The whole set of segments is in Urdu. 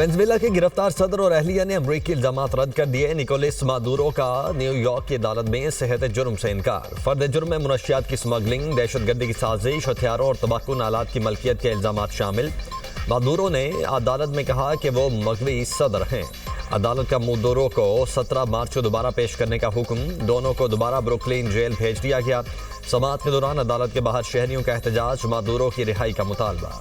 وینزویلا کے گرفتار صدر اور اہلیہ نے امریکی الزامات رد کر دیے۔ نکولس مادورو کا نیو یارک کی عدالت میں صحت جرم سے انکار۔ فرد جرم میں منشیات کی اسمگلنگ، دہشت گردی کی سازش، ہتھیاروں اور تباکن آلات کی ملکیت کے الزامات شامل۔ مادورو نے عدالت میں کہا کہ وہ مغوی صدر ہیں۔ عدالت کا مادورو کو 17 مارچ کو دوبارہ پیش کرنے کا حکم۔ دونوں کو دوبارہ بروکلین جیل بھیج دیا گیا۔ سماعت کے دوران عدالت کے باہر شہریوں کا احتجاج، مادورو کی رہائی کا مطالبہ۔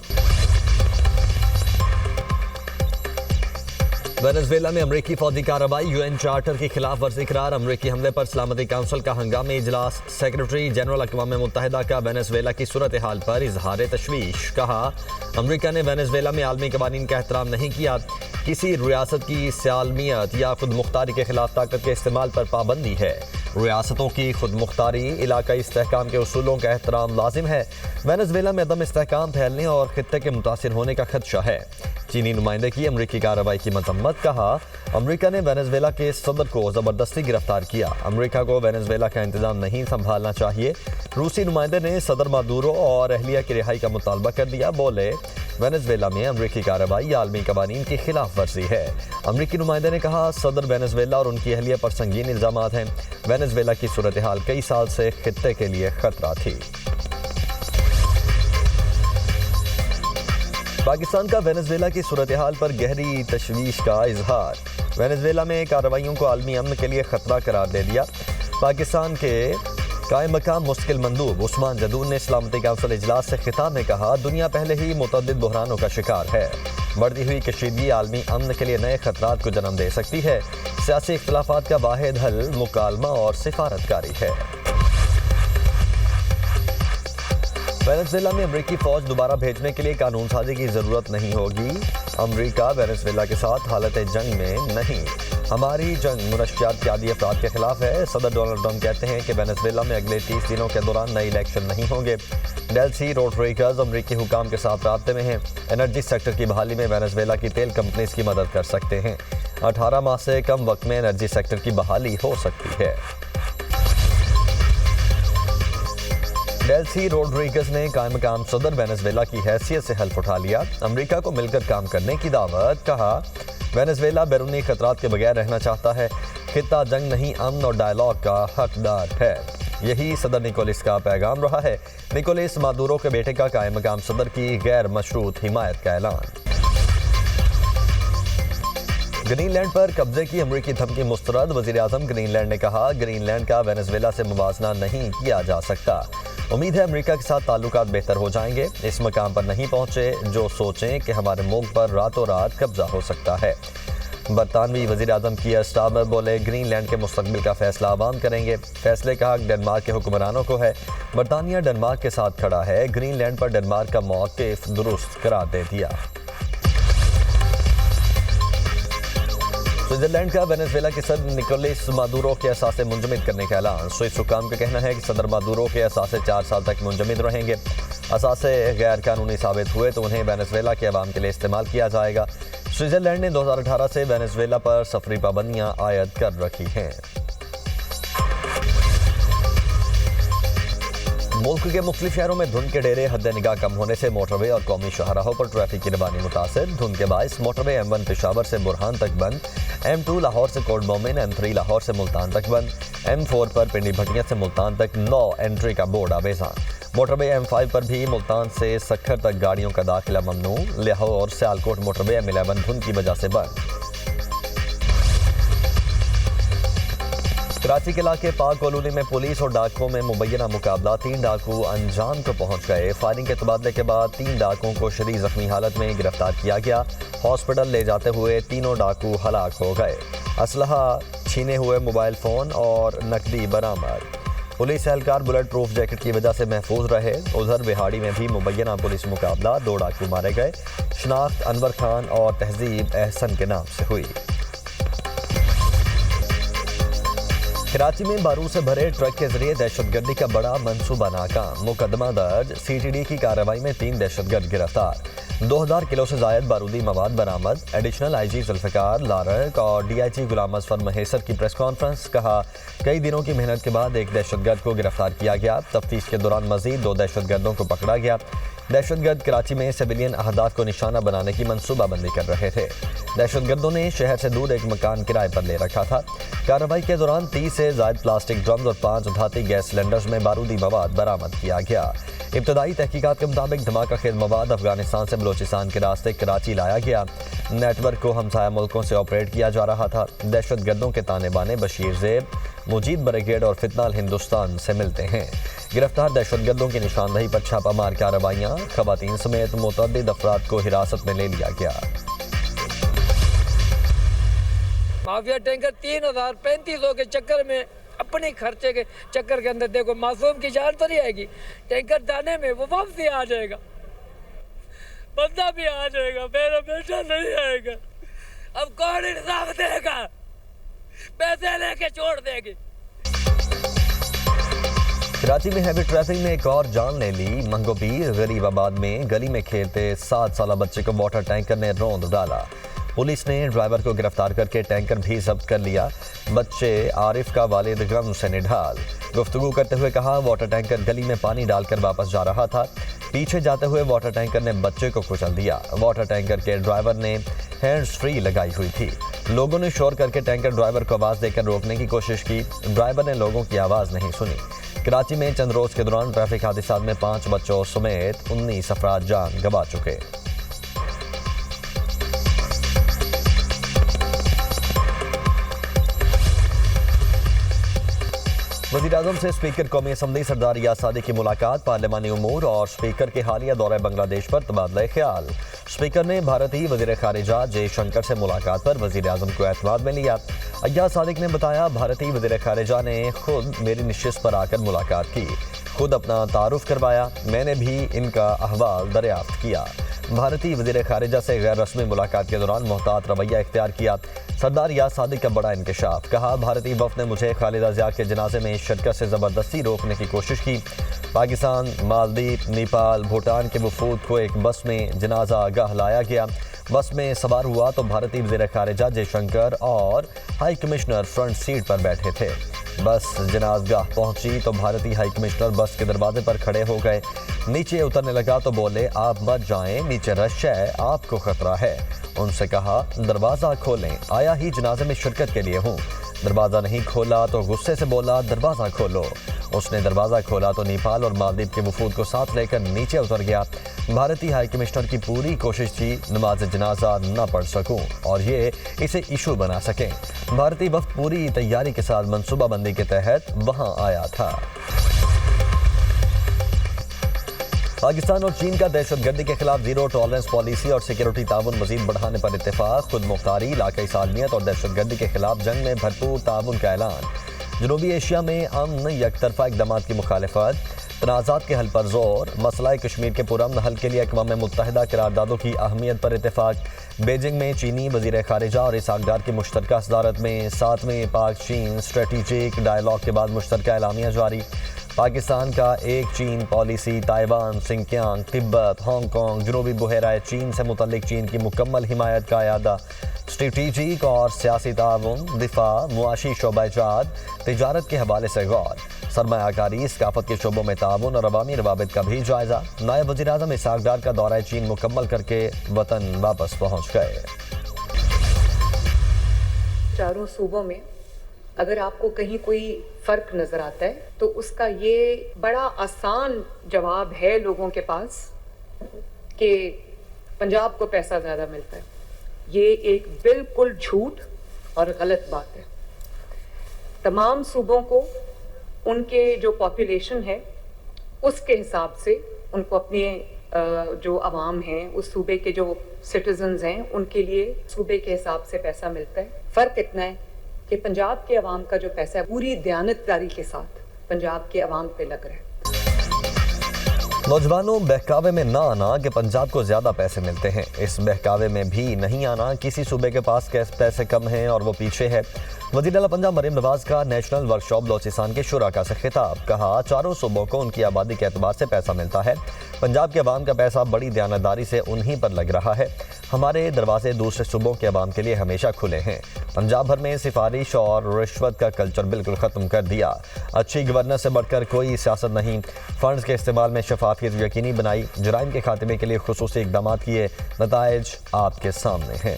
وینزویلا میں امریکی فوجی کارروائی، یو این چارٹر کی خلاف ورزی قرار۔ امریکی حملے پر سلامتی کونسل کا ہنگامی اجلاس۔ سیکرٹری جنرل اقوام متحدہ کا وینزویلا کی صورتحال پر اظہار تشویش۔ کہا امریکہ نے وینزویلا میں عالمی قوانین کا احترام نہیں کیا۔ کسی ریاست کی سالمیت یا خود مختاری کے خلاف طاقت کے استعمال پر پابندی ہے۔ ریاستوں کی خود مختاری، علاقائی استحکام کے اصولوں کا احترام لازم ہے۔ وینزویلا میں عدم استحکام پھیلنے اور خطے کے متاثر ہونے کا خدشہ ہے۔ چینی نمائندے کی امریکی کارروائی کی مذمت۔ کہا امریکہ نے وینزویلا کے صدر کو زبردستی گرفتار کیا۔ امریکہ کو وینزویلا کا انتظام نہیں سنبھالنا چاہیے۔ روسی نمائندے نے صدر مادورو اور اہلیہ کی رہائی کا مطالبہ کر دیا۔ بولے وینزویلا میں امریکی کارروائی عالمی قوانین کی خلاف ورزی ہے۔ امریکی نمائندے نے کہا صدر وینزویلا اور ان کی اہلیہ پر سنگین الزامات ہیں۔ وینزویلا کی صورتحال کئی سال سے خطے کے لیے خطرہ تھی۔ پاکستان کا وینزویلا کی صورتحال پر گہری تشویش کا اظہار۔ وینزویلا میں کارروائیوں کو عالمی امن کے لیے خطرہ قرار دے دیا۔ پاکستان کے قائم مقام مستقل مندوب عثمان جدون نے سلامتی کونسل اجلاس سے خطاب میں کہا دنیا پہلے ہی متعدد بحرانوں کا شکار ہے۔ بڑھتی ہوئی کشیدگی عالمی امن کے لیے نئے خطرات کو جنم دے سکتی ہے۔ سیاسی اختلافات کا واحد حل مکالمہ اور سفارتکاری ہے۔ وینزویلا میں امریکی فوج دوبارہ بھیجنے کے لیے قانون سازی کی ضرورت نہیں ہوگی۔ امریکہ وینزویلا کے ساتھ حالت جنگ میں نہیں۔ ہماری جنگ منشیات کے عادی افراد کے خلاف ہے۔ صدر ڈونلڈ ٹرمپ کہتے ہیں کہ وینزویلا میں اگلے 30 دنوں کے دوران نئے الیکشن نہیں ہوں گے۔ ڈیلسی روڈریگز امریکی حکام کے ساتھ رابطے میں ہیں۔ انرجی سیکٹر کی بحالی میں وینزویلا کی تیل کمپنیز کی مدد کر سکتے ہیں۔ 18 ماہ سے کم وقت میں انرجی سیکٹر کی بحالی ہو سکتی ہے۔ ڈیلسی روڈریگز نے قائم مقام صدر وینزویلا کی حیثیت سے حلف اٹھا لیا۔ امریکہ کو مل کر کام کرنے کی دعوت۔ کہا وینزویلا بیرونی خطرات کے بغیر رہنا چاہتا ہے۔ خطہ جنگ نہیں، امن اور ڈائیلاگ کا حقدار ہے۔ یہی صدر نکولس کا پیغام رہا ہے۔ نکولس مادورو کے بیٹے کا قائم مقام صدر کی غیر مشروط حمایت کا اعلان۔ گرین لینڈ پر قبضے کی امریکی دھمکی مسترد۔ وزیر اعظم گرین لینڈ نے کہا گرین لینڈ کا وینزویلا سے موازنہ نہیں کیا جا سکتا۔ امید ہے امریکہ کے ساتھ تعلقات بہتر ہو جائیں گے۔ اس مقام پر نہیں پہنچے جو سوچیں کہ ہمارے ملک پر راتوں رات قبضہ ہو سکتا ہے۔ برطانوی وزیر اعظم کیئر سٹارمر بولے گرین لینڈ کے مستقبل کا فیصلہ عوام کریں گے۔ فیصلے کا حق ڈنمارک کے حکمرانوں کو ہے۔ برطانیہ ڈنمارک کے ساتھ کھڑا ہے۔ گرین لینڈ پر ڈنمارک کا موقف درست قرار دے دیا۔ سوئٹزرلینڈ کا وینزویلا کے صدر نکولس مادورو کے اثاثے منجمد کرنے کا اعلان۔ سوئس حکام کا کہنا ہے کہ صدر مادورو کے اثاثے 4 سال تک منجمد رہیں گے۔ اثاثے غیر قانونی ثابت ہوئے تو انہیں وینزویلا کے عوام کے لیے استعمال کیا جائے گا۔ سوئٹزرلینڈ نے 2018 سے وینزویلا پر سفری پابندیاں عائد کر رکھی ہیں۔ ملک کے مختلف شہروں میں دھند کے ڈیرے، حد نگاہ کم ہونے سے موٹر وے اور قومی شاہراہوں پر ٹریفک کی روانی متاثر۔ دھند کے باعث موٹر وے M1 پشاور سے برہان تک بند، M2 لاہور سے کوٹ مومن، M3 لاہور سے ملتان تک بند، M4 پر پنڈی بھٹیاں سے ملتان تک نو انٹری کا بورڈ آویزاں۔ موٹر وے M5 پر بھی ملتان سے سکھر تک گاڑیوں کا داخلہ ممنوع۔ لاہور سیالکوٹ موٹر وے M11 دھند کی وجہ سے بند۔ کراچی کے علاقے پاک کالونی میں پولیس اور ڈاکوؤں میں مبینہ مقابلہ۔ 3 ڈاکو انجام کو پہنچ گئے۔ فائرنگ کے تبادلے کے بعد 3 ڈاکوؤں کو شدید زخمی حالت میں گرفتار کیا گیا۔ ہاسپٹل لے جاتے ہوئے تینوں ڈاکو ہلاک ہو گئے۔ اسلحہ، چھینے ہوئے موبائل فون اور نقدی برآمد۔ پولیس اہلکار بلٹ پروف جیکٹ کی وجہ سے محفوظ رہے۔ ادھر بہاڑی میں بھی مبینہ پولیس مقابلہ، 2 ڈاکو مارے گئے۔ شناخت انور خان اور تہذیب احسن کے نام سے ہوئی۔ کراچی میں بارود سے بھرے ٹرک کے ذریعے دہشت گردی کا بڑا منصوبہ ناکام۔ مقدمہ درج، CTD کی کارروائی میں 3 دہشت گرد گرفتار۔ 2000 کلو سے زائد بارودی مواد برآمد۔ ایڈیشنل IG ذوالفقار لارق اور DIG غلام اظفر مہیسر کی پریس کانفرنس۔ کہا کئی دنوں کی محنت کے بعد ایک دہشت گرد کو گرفتار کیا گیا۔ تفتیش کے دوران مزید 2 دہشت گردوں کو پکڑا گیا۔ دہشت گرد کراچی میں سویلین اہداف کو نشانہ بنانے کی منصوبہ بندی کر رہے تھے۔ دہشت گردوں نے شہر سے دور ایک مکان کرائے پر لے رکھا تھا۔ کارروائی کے دوران 30 سے زائد پلاسٹک ڈرمز اور 5 دھاتی گیس سلنڈرز میں بارودی مواد برآمد کیا گیا۔ ابتدائی تحقیقات کے مطابق دھماکہ خیز مواد افغانستان سے بلوچستان کے راستے کراچی لایا گیا۔ نیٹ ورک کو ہمسایہ ملکوں سے آپریٹ کیا جا رہا تھا۔ دہشت گردوں کے تانے بانے بشیر زیب، مجید بریگیڈ اور فتنہ الہندوستان سے ملتے ہیں۔ گرفتار دہشت گردوں کی نشاندہی پر چھاپہ مار کارروائیاں، خواتین سمیت متعدد افراد کو حراست میں لے لیا گیا۔ مافیا ٹینکر 3035 کے چکر میں اپنے خرچے کے چکر کے اندر دیکھو معصوم کی جان تو نہیں آئے گی، ٹینکر جانے میں وہ واپس ہی آ جائے گا، بندہ بھی آ جائے گا، میرا بیٹا نہیں آئے گا۔ اب کون انصاف دے گا؟ پیسے لے کے چھوڑ دے گی۔ کراچی میں ہیوی ٹریفک نے ایک اور جان لے لی۔ منگو پیر غریب آباد میں گلی میں کھیلتے 7 سالہ بچے کو واٹر ٹینکر نے روند ڈالا۔ پولیس نے ڈرائیور کو گرفتار کر کے ٹینکر بھی ضبط کر لیا۔ بچے عارف کا والد غم سے نڈھال۔ گفتگو کرتے ہوئے کہا واٹر ٹینکر گلی میں پانی ڈال کر واپس جا رہا تھا، پیچھے جاتے ہوئے واٹر ٹینکر نے بچے کو کچل دیا۔ واٹر ٹینکر کے ڈرائیور نے ہینڈز فری لگائی ہوئی تھی۔ لوگوں نے شور کر کے ٹینکر ڈرائیور کو آواز دے کر روکنے کی کوشش کی، ڈرائیور نے لوگوں کی آواز نہیں سنی۔ کراچی میں چند روز کے دوران ٹریفک حادثات میں 5 بچوں سمیت 19 افراد جان گنوا چکے۔ وزیراعظم سے اسپیکر قومی اسمبلی سردار ریاض صادق کی ملاقات، پارلیمانی امور اور اسپیکر کے حالیہ دورہ بنگلہ دیش پر تبادلہ خیال۔ اسپیکر نے بھارتی وزیر خارجہ جے شنکر سے ملاقات پر وزیراعظم کو اعتماد میں لیا۔ ریاض صادق نے بتایا بھارتی وزیر خارجہ نے خود میری نشست پر آ کر ملاقات کی، خود اپنا تعارف کروایا، میں نے بھی ان کا احوال دریافت کیا۔ بھارتی وزیر خارجہ سے غیر رسمی ملاقات کے دوران محتاط رویہ اختیار کیا۔ سردار ریاض صادق کا بڑا انکشاف، کہا بھارتی وفد نے مجھے خالدہ ضیاء کے جنازے میں شرکت سے زبردستی روکنے کی کوشش کی۔ پاکستان، مالدیپ، نیپال، بھوٹان کے وفود کو ایک بس میں جنازہ گاہ لایا گیا۔ بس میں سوار ہوا تو بھارتی وزیر خارجہ جے شنکر اور ہائی کمشنر فرنٹ سیٹ پر بیٹھے تھے۔ بس جنازگاہ پہنچی تو بھارتی ہائی کمشنر بس کے دروازے پر کھڑے ہو گئے، نیچے اترنے لگا تو بولے آپ مت جائیں، نیچے رش ہے، آپ کو خطرہ ہے۔ ان سے کہا دروازہ کھولیں، آیا ہی جنازے میں شرکت کے لیے ہوں۔ دروازہ نہیں کھولا تو غصے سے بولا دروازہ کھولو۔ اس نے دروازہ کھولا تو نیپال اور مالدیپ کے وفود کو ساتھ لے کر نیچے اتر گیا۔ بھارتی ہائی کمشنر کی پوری کوشش تھی نماز جنازہ نہ پڑھ سکوں اور یہ اسے ایشو بنا سکیں۔ بھارتی وفد پوری تیاری کے ساتھ منصوبہ بندی کے تحت وہاں آیا تھا۔ پاکستان اور چین کا دہشت گردی کے خلاف زیرو ٹالرنس پالیسی اور سیکیورٹی تعاون مزید بڑھانے پر اتفاق، خود مختاری، علاقائی سالمیت اور دہشت گردی کے خلاف جنگ میں بھرپور تعاون کا اعلان۔ جنوبی ایشیا میں امن یک طرفہ اقدامات کی مخالفت، تنازعات کے حل پر زور، مسئلہ کشمیر کے پرامن حل کے لیے اقوام متحدہ قراردادوں کی اہمیت پر اتفاق۔ بیجنگ میں چینی وزیر خارجہ اور اسحاق ڈار کی مشترکہ صدارت میں 7ویں پاک چین اسٹریٹجک ڈائیلاگ کے بعد مشترکہ اعلامیہ جاری۔ پاکستان کا ایک چین پالیسی، تائیوان، سنکیانگ، تبت، ہانگ کانگ، جنوبی بحیرہ چین سے متعلق چین کی مکمل حمایت کا اعادہ۔ اسٹریٹجک اور سیاسی تعاون، دفاع، معاشی شعبہ جات، تجارت کے حوالے سے غور، سرمایہ کاری، ثقافت کے شعبوں میں تعاون اور عوامی روابط کا بھی جائزہ۔ نائب وزیر اعظم اسحاق ڈار کا دورہ چین مکمل کر کے وطن واپس پہنچ گئے۔ چاروں صوبوں میں اگر آپ کو کہیں کوئی فرق نظر آتا ہے تو اس کا یہ بڑا آسان جواب ہے لوگوں کے پاس کہ پنجاب کو پیسہ زیادہ ملتا ہے۔ یہ ایک بالکل جھوٹ اور غلط بات ہے۔ تمام صوبوں کو ان کے جو پاپولیشن ہے اس کے حساب سے ان کو اپنے جو عوام ہیں اس صوبے کے جو سٹیزنز ہیں ان کے لیے صوبے کے حساب سے پیسہ ملتا ہے۔ فرق اتنا ہے کہ پنجاب کے عوام کا جو پیسہ ہے پوری دیانتداری کے ساتھ پنجاب کے عوام پہ لگ رہا ہے۔ نوجوانوں بہکاوے میں نہ آنا کہ پنجاب کو زیادہ پیسے ملتے ہیں، اس بہکاوے میں بھی نہیں آنا کسی صوبے کے پاس پیسے کم ہیں اور وہ پیچھے ہے۔ وزیر اعلیٰ پنجاب مریم نواز کا نیشنل ورکشاپ بلوچستان کے شرکاء سے خطاب، کہا چاروں صوبوں کو ان کی آبادی کے اعتبار سے پیسہ ملتا ہے، پنجاب کے عوام کا پیسہ بڑی دیانتداری سے انہی پر لگ رہا ہے۔ ہمارے دروازے دوسرے صوبوں کے عوام کے لیے ہمیشہ کھلے ہیں۔ پنجاب بھر میں سفارش اور رشوت کا کلچر بالکل ختم کر دیا۔ اچھی گورننس سے بڑھ کر کوئی سیاست نہیں۔ فنڈز کے استعمال میں شفافیت یقینی بنائی، جرائم کے خاتمے کے لیے خصوصی اقدامات کیے، نتائج آپ کے سامنے ہیں۔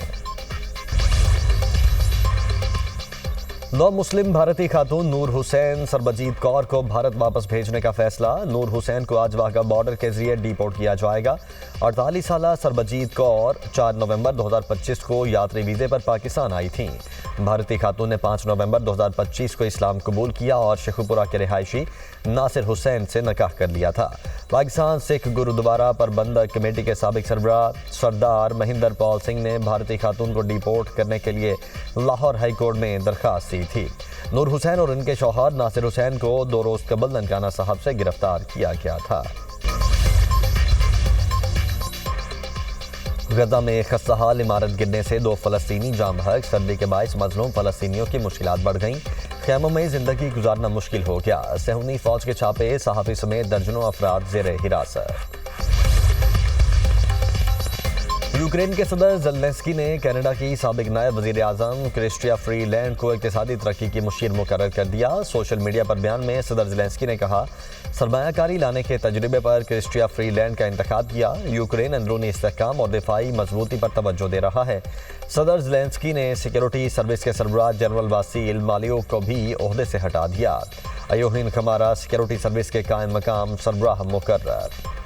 نو مسلم بھارتی خاتون نور حسین سربجیت کور کو بھارت واپس بھیجنے کا فیصلہ۔ نور حسین کو آج واہگہ بارڈر کے ذریعے ڈیپورٹ کیا جائے گا۔ 48 سالہ سربجیت کور 4 نومبر 2025 کو یاتری ویزے پر پاکستان آئی تھیں۔ بھارتی خاتون نے 5 نومبر 2025 کو اسلام قبول کیا اور شیخو پورہ کے رہائشی ناصر حسین سے نکاح کر لیا تھا۔ پاکستان سکھ گرودوارہ پربندھک کمیٹی کے سابق سربراہ سردار مہندر پال سنگھ نے بھارتی خاتون کو ڈیپورٹ کرنے کے لیے لاہور ہائی کورٹ میں درخواست دی تھی۔ نور حسین اور ان کے شوہر ناصر حسین کو 2 روز قبل ننکانہ صاحب سے گرفتار کیا گیا تھا۔ غزہ میں خستہ حال عمارت گرنے سے 2 فلسطینی جاں بحق، سردی کے باعث مظلوم فلسطینیوں کی مشکلات بڑھ گئیں، خیموں میں زندگی گزارنا مشکل ہو گیا۔ صہیونی فوج کے چھاپے، صحافی سمیت درجنوں افراد زیر حراست۔ یوکرین کے صدر زیلنسکی نے کینیڈا کی سابق نائب وزیر اعظم کرسٹیا فری لینڈ کو اقتصادی ترقی کی مشیر مقرر کر دیا۔ سوشل میڈیا پر بیان میں صدر زیلنسکی نے کہا، سرمایہ کاری لانے کے تجربے پر کرسٹیا فری لینڈ کا انتخاب کیا۔ یوکرین اندرونی استحکام اور دفاعی مضبوطی پر توجہ دے رہا ہے۔ صدر زیلنسکی نے سیکیورٹی سروس کے سربراہ جنرل واسیل مالیوف کو بھی عہدے سے ہٹا دیا۔ ایوہین کمارا سیکیورٹی سروس کے قائم مقام سربراہ مقرر۔